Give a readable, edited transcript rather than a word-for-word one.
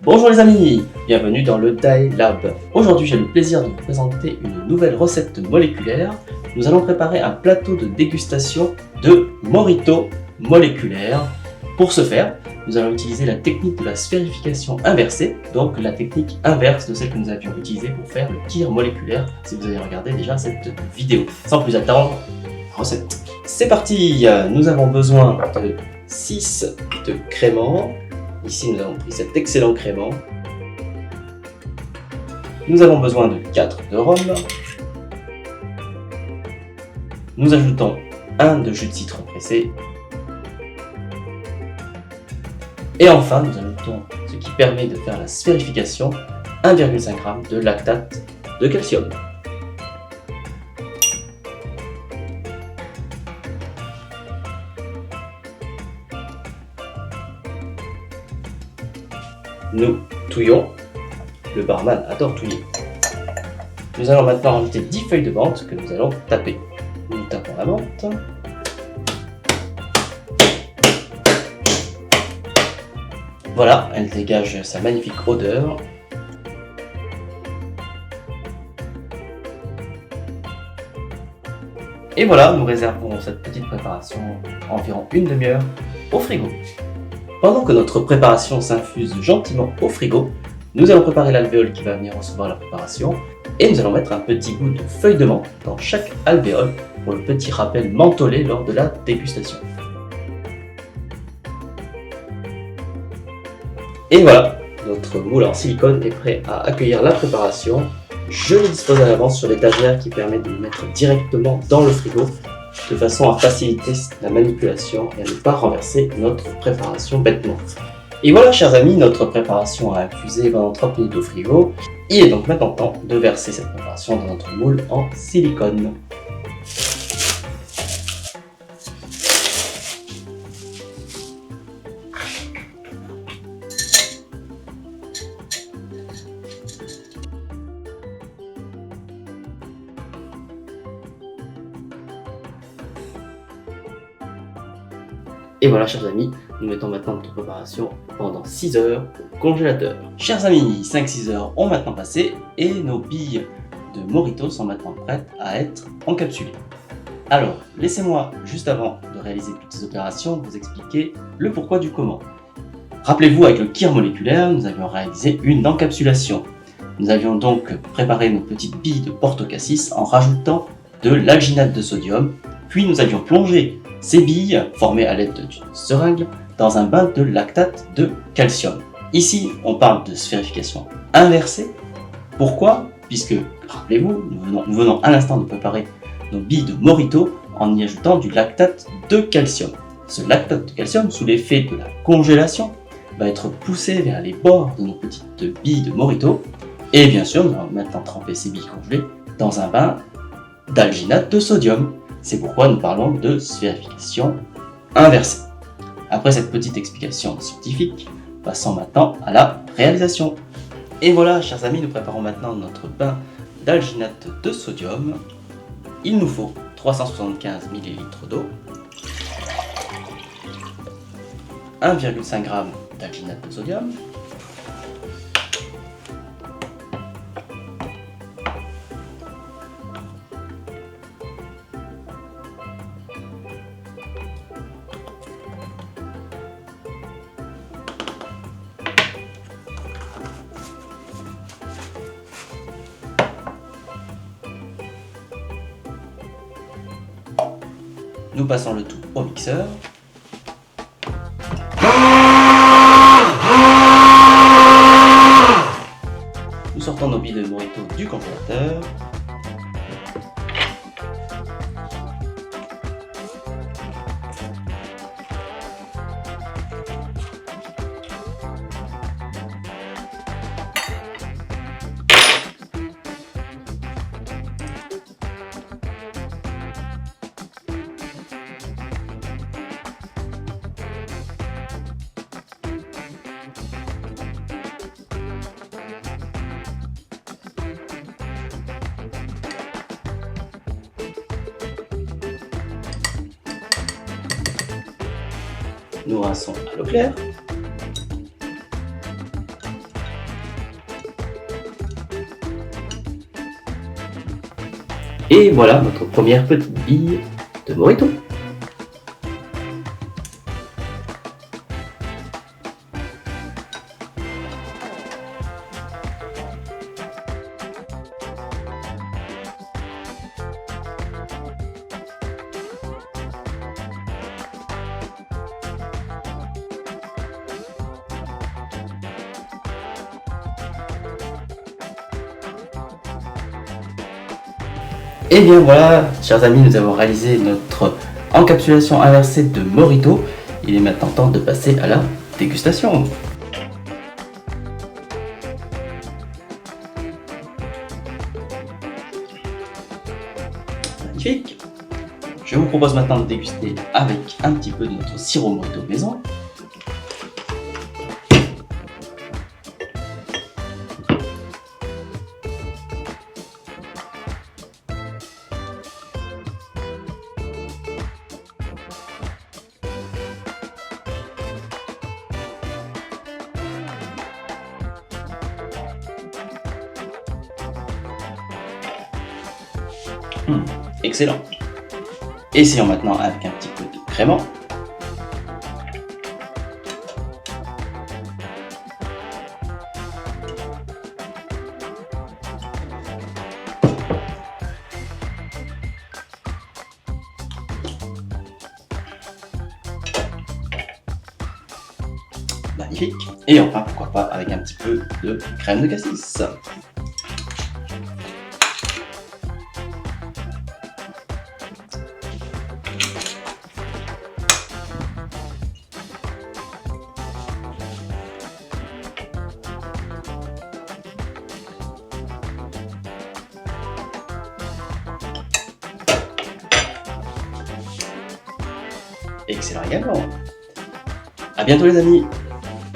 Bonjour les amis, bienvenue dans le Dye Lab. Aujourd'hui j'ai le plaisir de vous présenter une nouvelle recette moléculaire. Nous allons préparer un plateau de dégustation de Morito moléculaire. Pour ce faire, nous allons utiliser la technique de la sphérification inversée, donc la technique inverse de celle que nous avions utilisée pour faire le tir moléculaire, si vous avez regardé déjà cette vidéo. Sans plus attendre, recette. C'est parti, nous avons besoin de 6 de crémant. Ici, nous avons pris cet excellent crémant. Nous avons besoin de 4 de rhum. Nous ajoutons 1 de jus de citron pressé. Et enfin, nous ajoutons ce qui permet de faire la sphérification, 1,5 g de lactate de calcium. Nous touillons. Le barman adore touiller. Nous allons maintenant rajouter 10 feuilles de menthe que nous allons taper. Nous tapons la menthe. Voilà, elle dégage sa magnifique odeur. Et voilà, nous réservons cette petite préparation environ une demi-heure au frigo. Pendant que notre préparation s'infuse gentiment au frigo, nous allons préparer l'alvéole qui va venir recevoir la préparation et nous allons mettre un petit bout de feuille de menthe dans chaque alvéole pour le petit rappel mentholé lors de la dégustation. Et voilà, notre moule en silicone est prêt à accueillir la préparation. Je le dispose à l'avance sur l'étagère qui permet de le mettre directement dans le frigo de façon à faciliter la manipulation et à ne pas renverser notre préparation bêtement. Et voilà chers amis, notre préparation a infusé pendant 30 minutes au frigo. Il est donc maintenant temps de verser cette préparation dans notre moule en silicone. Et voilà chers amis, nous mettons maintenant notre préparation pendant 6 heures au congélateur. Chers amis, 5-6 heures ont maintenant passé et nos billes de Morito sont maintenant prêtes à être encapsulées. Alors, laissez-moi, juste avant de réaliser toutes ces opérations, vous expliquer le pourquoi du comment. Rappelez-vous, avec le kir moléculaire, nous avions réalisé une encapsulation. Nous avions donc préparé nos petites billes de porto-cassis en rajoutant de l'alginate de sodium, puis nous avions plongé ces billes, formées à l'aide d'une seringue, dans un bain de lactate de calcium. Ici, on parle de sphérification inversée. Pourquoi? Puisque, rappelez-vous, nous venons à l'instant de préparer nos billes de Morito en y ajoutant du lactate de calcium. Ce lactate de calcium, sous l'effet de la congélation, va être poussé vers les bords de nos petites billes de Morito. Et bien sûr, nous allons maintenant tremper ces billes congelées dans un bain d'alginate de sodium. C'est pourquoi nous parlons de sphérification inversée. Après cette petite explication scientifique, passons maintenant à la réalisation. Et voilà, chers amis, nous préparons maintenant notre bain d'alginate de sodium. Il nous faut 375 ml d'eau, 1,5 g d'alginate de sodium, nous passons le tout au mixeur. Nous sortons nos billes de Morito du congélateur. Nous rinçons à l'eau claire. Et voilà notre première petite bille de Morito. Et bien voilà, chers amis, nous avons réalisé notre encapsulation inversée de Morito. Il est maintenant temps de passer à la dégustation. Magnifique. Je vous propose maintenant de déguster avec un petit peu de notre sirop Morito maison. Excellent. Essayons maintenant avec un petit peu de crément. Magnifique. Et enfin, pourquoi pas avec un petit peu de crème de cassis. Excellent également. À bientôt les amis.